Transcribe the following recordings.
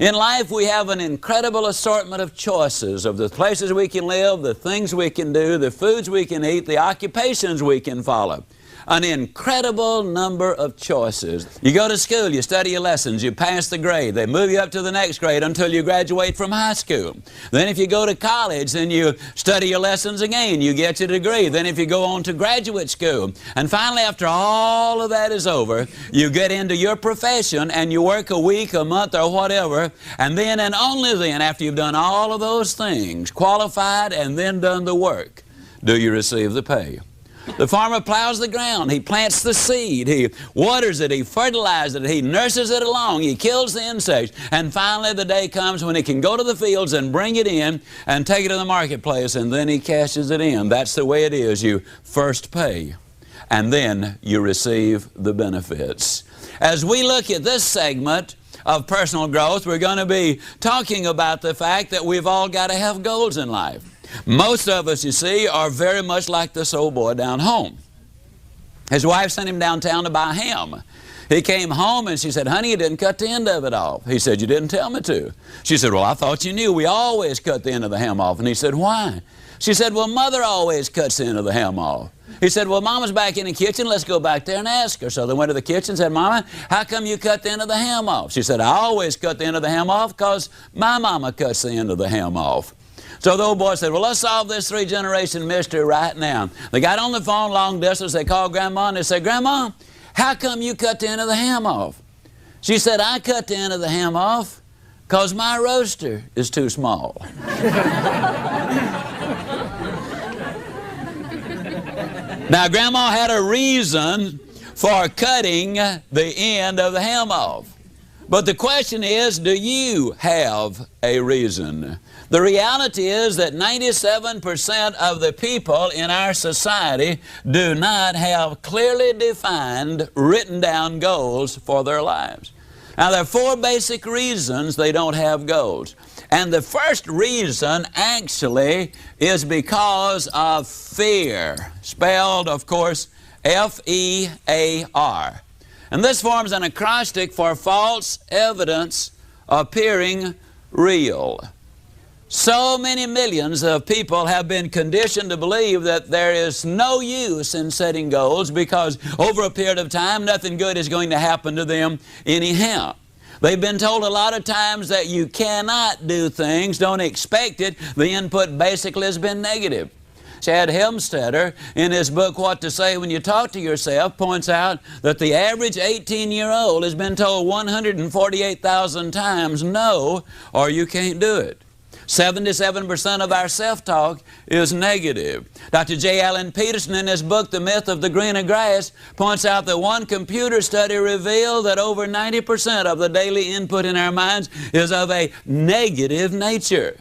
In life, we have an incredible assortment of choices of the places we can live, the things we can do, the foods we can eat, the occupations we can follow. An incredible number of choices. You go to school, you study your lessons, you pass the grade. They move you up to the next grade until you graduate from high school. Then if you go to college, then you study your lessons again. You get your degree. Then if you go on to graduate school. And finally, after all of that is over, you get into your profession and you work a week, a month, or whatever. And then and only then, after you've done all of those things, qualified and then done the work, do you receive the pay. The farmer plows the ground, he plants the seed, he waters it, he fertilizes it, he nurses it along, he kills the insects, and finally the day comes when he can go to the fields and bring it in and take it to the marketplace, and then he cashes it in. That's the way it is. You first pay, and then you receive the benefits. As we look at this segment of personal growth, we're going to be talking about the fact that we've all got to have goals in life. Most of us, you see, are very much like this old boy down home. His wife sent him downtown to buy ham. He came home and she said, "Honey, you didn't cut the end of it off." He said, "You didn't tell me to." She said, "Well, I thought you knew. We always cut the end of the ham off." And he said, "Why?" She said, "Well, Mother always cuts the end of the ham off." He said, "Well, Mama's back in the kitchen. Let's go back there and ask her." So they went to the kitchen and said, "Mama, how come you cut the end of the ham off?" She said, "I always cut the end of the ham off because my mama cuts the end of the ham off." So the old boy said, "Well, let's solve this three-generation mystery right now." They got on the phone long distance. They called Grandma and they said, "Grandma, how come you cut the end of the ham off?" She said, "I cut the end of the ham off because my roaster is too small." Now, Grandma had a reason for cutting the end of the ham off. But the question is, do you have a reason? The reality is that 97% of the people in our society do not have clearly defined, written down goals for their lives. Now, there are four basic reasons they don't have goals. And the first reason actually is because of fear, spelled, of course, F-E-A-R. And this forms an acrostic for false evidence appearing real. So many millions of people have been conditioned to believe that there is no use in setting goals because over a period of time, nothing good is going to happen to them anyhow. They've been told a lot of times that you cannot do things, don't expect it. The input basically has been negative. Chad Helmstetter, in his book, What to Say When You Talk to Yourself, points out that the average 18-year-old has been told 148,000 times no, or you can't do it. 77% of our self-talk is negative. Dr. J. Allen Peterson, in his book, The Myth of the Greener Grass, points out that one computer study revealed that over 90% of the daily input in our minds is of a negative nature.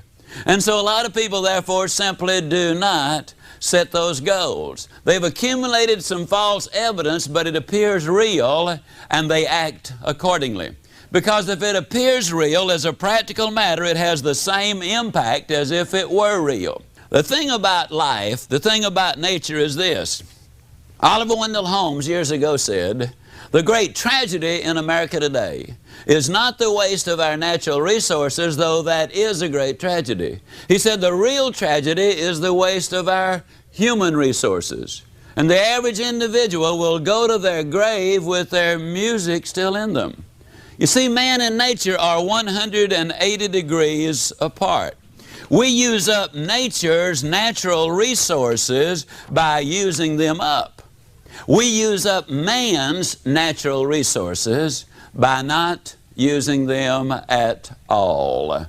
And so a lot of people, therefore, simply do not set those goals. They've accumulated some false evidence, but it appears real, and they act accordingly. Because if it appears real, as a practical matter, it has the same impact as if it were real. The thing about life, the thing about nature is this. Oliver Wendell Holmes years ago said, "The great tragedy in America today is not the waste of our natural resources, though that is a great tragedy." He said, "The real tragedy is the waste of our human resources. And the average individual will go to their grave with their music still in them." You see, man and nature are 180 degrees apart. We use up nature's natural resources by using them up. We use up man's natural resources by not using them at all.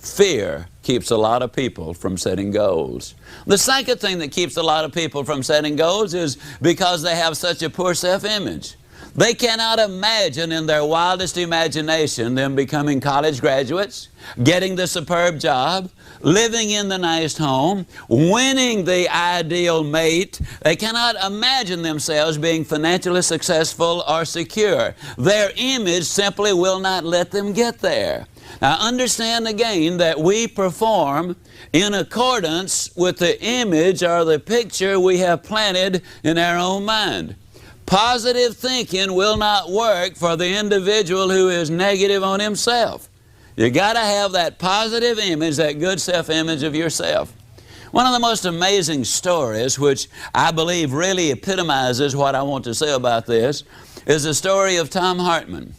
Fear keeps a lot of people from setting goals. The second thing that keeps a lot of people from setting goals is because they have such a poor self-image. They cannot imagine in their wildest imagination them becoming college graduates, getting the superb job, living in the nice home, winning the ideal mate. They cannot imagine themselves being financially successful or secure. Their image simply will not let them get there. Now understand again that we perform in accordance with the image or the picture we have planted in our own mind. Positive thinking will not work for the individual who is negative on himself. You got to have that positive image, that good self-image of yourself. One of the most amazing stories, which I believe really epitomizes what I want to say about this, is the story of Tom Hartman.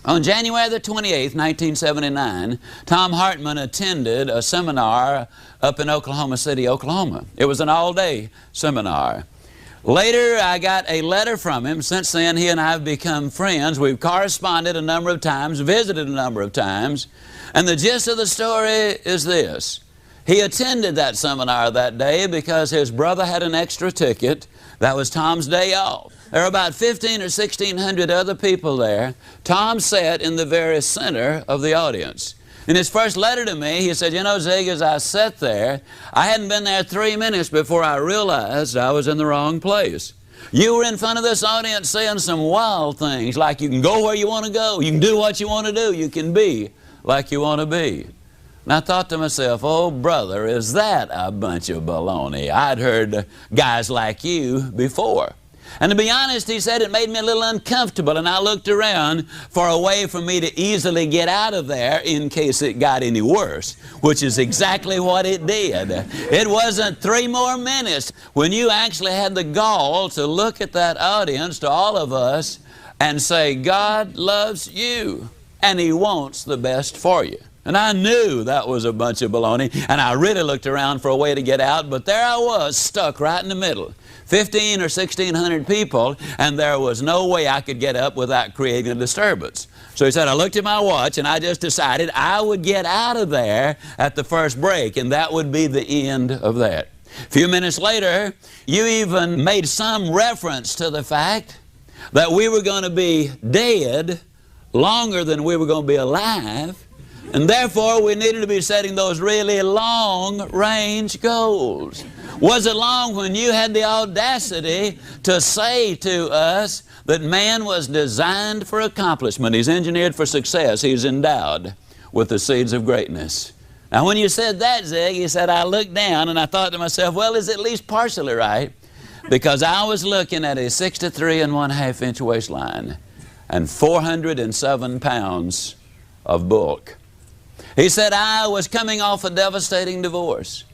On January the 28th, 1979, Tom Hartman attended a seminar up in Oklahoma City, Oklahoma. It was an all-day seminar. Later, I got a letter from him. Since then, he and I have become friends. We've corresponded a number of times, visited a number of times. And the gist of the story is this. He attended that seminar that day because his brother had an extra ticket. That was Tom's day off. There were about 1,500 or 1,600 other people there. Tom sat in the very center of the audience. In his first letter to me, he said, you know, Zig, as I sat there, I hadn't been there 3 minutes before I realized I was in the wrong place. You were in front of this audience saying some wild things, like you can go where you want to go, you can do what you want to do, you can be like you want to be. And I thought to myself, oh, brother, is that a bunch of baloney? I'd heard guys like you before. And to be honest, he said, it made me a little uncomfortable, and I looked around for a way for me to easily get out of there in case it got any worse, which is exactly what it did. It wasn't 3 more minutes when you actually had the gall to look at that audience, to all of us, and say, God loves you, and He wants the best for you. And I knew that was a bunch of baloney, and I really looked around for a way to get out, but there I was, stuck right in the middle. 1,500 or 1,600 people, and there was no way I could get up without creating a disturbance. So he said, I looked at my watch, and I just decided I would get out of there at the first break, and that would be the end of that. A few minutes later, you even made some reference to the fact that we were going to be dead longer than we were going to be alive, and therefore we needed to be setting those really long-range goals. Was it long when you had the audacity to say to us that man was designed for accomplishment? He's engineered for success. He's endowed with the seeds of greatness. Now, when you said that, Zig, he said, I looked down and I thought to myself, well, it's at least partially right, because I was looking at a 63 1/2 inch waistline and 407 pounds of bulk. He said, I was coming off a devastating divorce.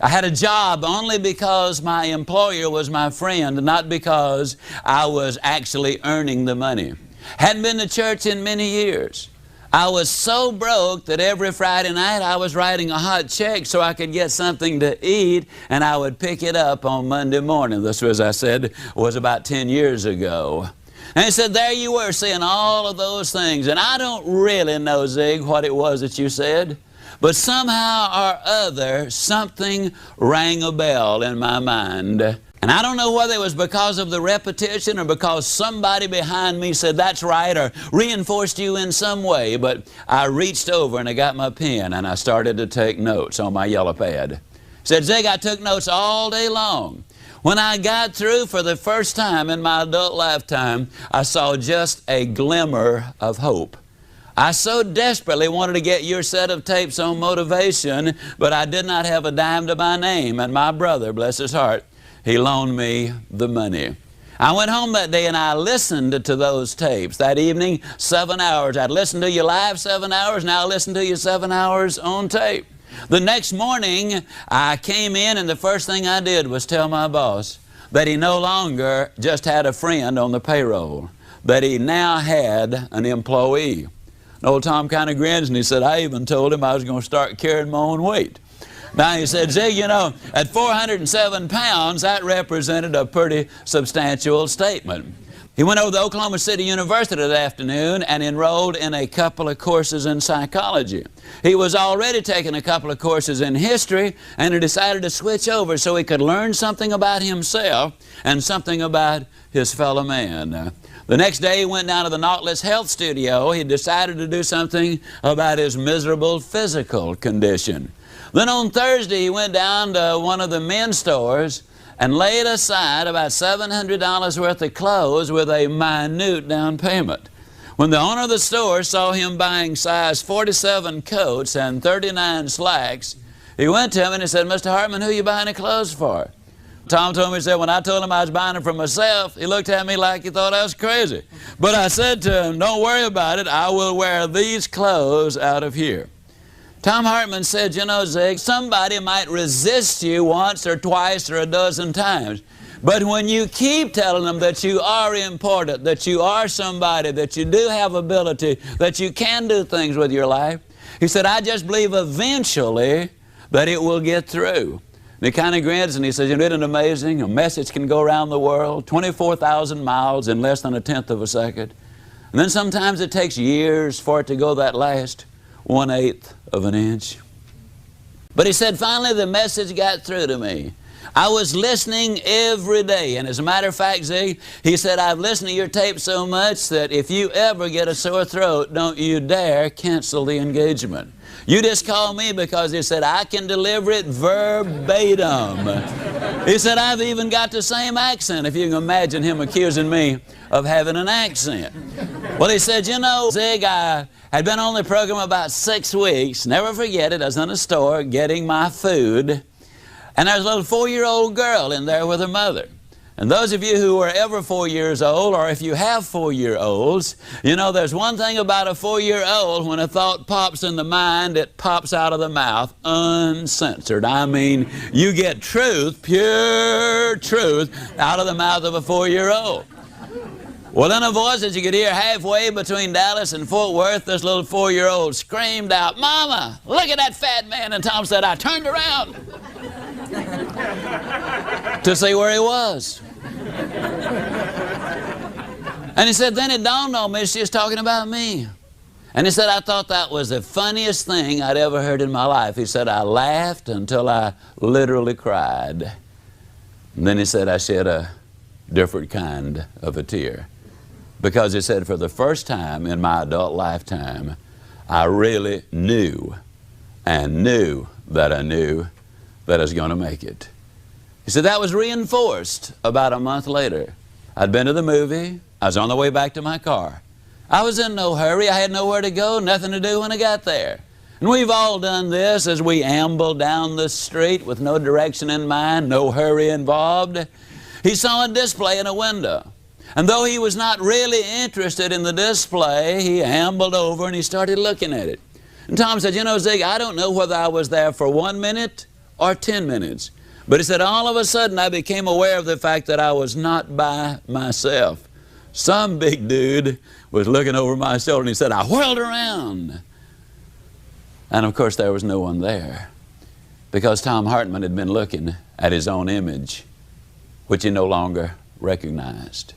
I had a job only because my employer was my friend, not because I was actually earning the money. Hadn't been to church in many years. I was so broke that every Friday night I was writing a hot check so I could get something to eat, and I would pick it up on Monday morning. This, as I said, was about 10 years ago. And he said, there you were saying all of those things. And I don't really know, Zig, what it was that you said. But somehow or other, something rang a bell in my mind. And I don't know whether it was because of the repetition or because somebody behind me said, that's right, or reinforced you in some way. But I reached over and I got my pen and I started to take notes on my yellow pad. He said, Zig, I took notes all day long. When I got through, for the first time in my adult lifetime, I saw just a glimmer of hope. I so desperately wanted to get your set of tapes on motivation, but I did not have a dime to my name. And my brother, bless his heart, he loaned me the money. I went home that day and I listened to those tapes. That evening, 7 hours. I'd listen to you live 7 hours, now I listen to you 7 hours on tape. The next morning, I came in and the first thing I did was tell my boss that he no longer just had a friend on the payroll, that he now had an employee. And old Tom kind of grins and he said, I even told him I was going to start carrying my own weight. Now he said, Zig, you know, at 407 pounds, that represented a pretty substantial statement. He went over to Oklahoma City University that afternoon and enrolled in a couple of courses in psychology. He was already taking a couple of courses in history, and he decided to switch over so he could learn something about himself and something about his fellow man. The next day he went down to the Nautilus Health Studio. He decided to do something about his miserable physical condition. Then on Thursday he went down to one of the men's stores and laid aside about $700 worth of clothes with a minute down payment. When the owner of the store saw him buying size 47 coats and 39 slacks, he went to him and he said, Mr. Hartman, who are you buying the clothes for? Tom told me, he said, when I told him I was buying them for myself, he looked at me like he thought I was crazy. But I said to him, don't worry about it. I will wear these clothes out of here. Tom Hartman said, you know, Zig, somebody might resist you once or twice or a dozen times. But when you keep telling them that you are important, that you are somebody, that you do have ability, that you can do things with your life, he said, I just believe eventually that it will get through. And he kind of grins and he says, isn't it amazing? A message can go around the world, 24,000 miles in less than a tenth of a second. And then sometimes it takes years for it to go that last 1/8 of an inch. But he said, finally the message got through to me. I was listening every day, and as a matter of fact, Zig, he said, I've listened to your tape so much that if you ever get a sore throat, don't you dare cancel the engagement. You just call me, because he said, I can deliver it verbatim. He said, I've even got the same accent, if you can imagine him accusing me of having an accent. Well, he said, you know, Zig, I had been on the program about 6 weeks. Never forget it. I was in a store getting my food. And there was a little 4-year-old girl in there with her mother. And those of you who are ever 4 years old, or if you have 4-year-olds, you know there's one thing about a 4-year-old: when a thought pops in the mind, it pops out of the mouth uncensored. I mean, you get truth, pure truth, out of the mouth of a 4-year-old. Well, in a voice that you could hear halfway between Dallas and Fort Worth, this little 4-year-old screamed out, Mama, look at that fat man. And Tom said, I turned around to see where he was. And he said, then it dawned on me she was talking about me. And he said, I thought that was the funniest thing I'd ever heard in my life. He said, I laughed until I literally cried. And then he said, I shed a different kind of a tear. Because he said, for the first time in my adult lifetime, I really knew and knew that I knew that I was going to make it. He said, that was reinforced about a month later. I'd been to the movie. I was on the way back to my car. I was in no hurry. I had nowhere to go, nothing to do when I got there. And we've all done this as we amble down the street with no direction in mind, no hurry involved. He saw a display in a window. And though he was not really interested in the display, he ambled over and he started looking at it. And Tom said, you know, Zig, I don't know whether I was there for 1 minute or 10 minutes. But he said, all of a sudden I became aware of the fact that I was not by myself. Some big dude was looking over my shoulder, and he said, I whirled around. And of course there was no one there, because Tom Hartman had been looking at his own image, which he no longer recognized.